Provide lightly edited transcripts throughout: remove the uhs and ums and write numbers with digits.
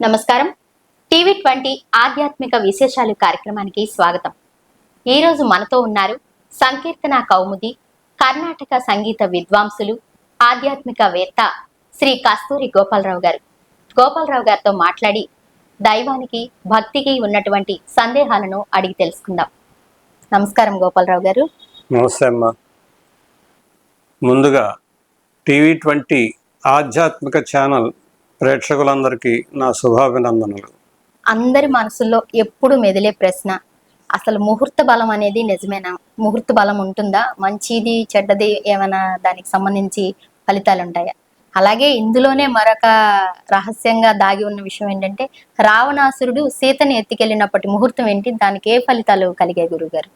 నమస్కారం. టీవీ20 ఆధ్యాత్మిక విశేషాలు కార్యక్రమానికి స్వాగతం. ఈ రోజు మనతో ఉన్నారు సంకీర్తన కౌముది, కర్ణాటక సంగీత విద్వాంసులు, ఆధ్యాత్మికవేత్త శ్రీ కస్తూరి గోపాలరావు గారు. గోపాలరావు గారితో మాట్లాడి దైవానికి, భక్తికి ఉన్నటువంటి సందేహాలను అడిగి తెలుసుకుందాం. నమస్కారం గోపాలరావు గారు. నమస్తే అమ్మా. ముందుగా టీవీ20 ఆధ్యాత్మిక ఛానల్ ప్రేక్షకులందరికీ నా శుభాభినందనలు. అందరి మనసుల్లో ఎప్పుడు మెదిలే ప్రశ్న, అసలు ముహూర్త బలం అనేది నిజమేనా? ముహూర్త బలం ఉంటుందా? మంచిది చెడ్డది ఏమైనా దానికి సంబంధించి ఫలితాలు ఉంటాయా? అలాగే ఇందులోనే మరొక రహస్యంగా దాగి ఉన్న విషయం ఏంటంటే, రావణాసురుడు సీతని ఎత్తికెళ్ళినప్పటి ముహూర్తం ఏంటి? దానికి ఏ ఫలితాలు కలిగాయి గురుగారు?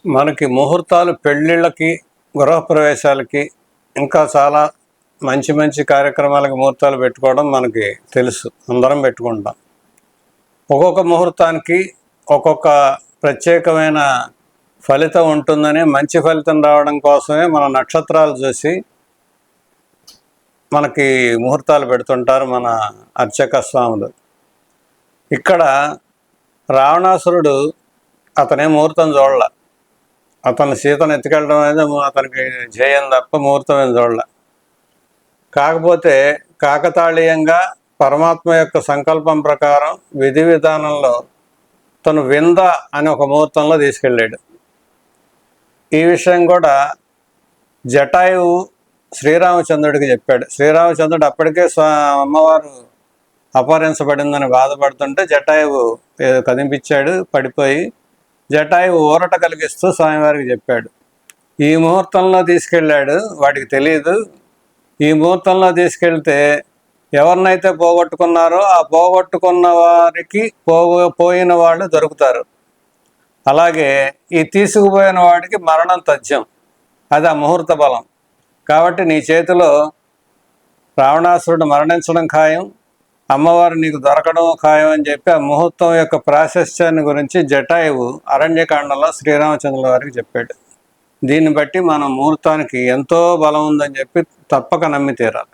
మనకి ముహూర్తాలు పెళ్ళిళ్ళకి, గృహప్రవేశాలకి, ఇంకా చాలా మంచి మంచి కార్యక్రమాలకి ముహూర్తాలు పెట్టుకోవడం మనకి తెలుసు, అందరం పెట్టుకుంటాం. ఒక్కొక్క ముహూర్తానికి ఒక్కొక్క ప్రత్యేకమైన ఫలితం ఉంటుందని, మంచి ఫలితం రావడం కోసమే మన నక్షత్రాలు చూసి మనకి ముహూర్తాలు పెడుతుంటారు మన అర్చక స్వాములు. ఇక్కడ రావణాసురుడు అతనే ముహూర్తం చూడాల, అతను సీతను ఎత్తుకెళ్ళడం అనేది అతనికి జయం తప్ప ముహూర్తం ఏం చూడాల. కాకపోతే కాకతాళీయంగా పరమాత్మ యొక్క సంకల్పం ప్రకారం విధి విధానంలో తను వింద అని ఒక ముహూర్తంలో తీసుకెళ్ళాడు. ఈ విషయం కూడా జటాయువు శ్రీరామచంద్రుడికి చెప్పాడు. శ్రీరామచంద్రుడు అప్పటికే అమ్మవారు అపహరించబడిందని బాధపడుతుంటే జటాయువు కదింపించాడు, పడిపోయి జటాయువు ఊరట కలిగిస్తూ స్వామివారికి చెప్పాడు. ఈ ముహూర్తంలో తీసుకెళ్ళాడు, వాడికి తెలియదు. ఈ ముహూర్తంలో తీసుకెళ్తే ఎవరినైతే పోగొట్టుకున్నారో ఆ పోగొట్టుకున్న వారికి పోయిన వాళ్ళు దొరుకుతారు. అలాగే ఈ తీసుకుపోయిన వాడికి మరణం తథ్యం. అది ఆ ముహూర్త బలం. కాబట్టి నీ చేతిలో రావణాసురుడు మరణించడం ఖాయం, అమ్మవారు నీకు దొరకడం ఖాయం అని చెప్పి ఆ ముహూర్తం యొక్క ప్రాశస్త్యాన్ని గురించి జటాయువు అరణ్యకాండంలో శ్రీరామచంద్రుల వారికి చెప్పాడు. దీన్ని బట్టి మనం ముహూర్తానికి ఎంతో బలం ఉందని చెప్పి తప్పక నమ్మి తీరాలి.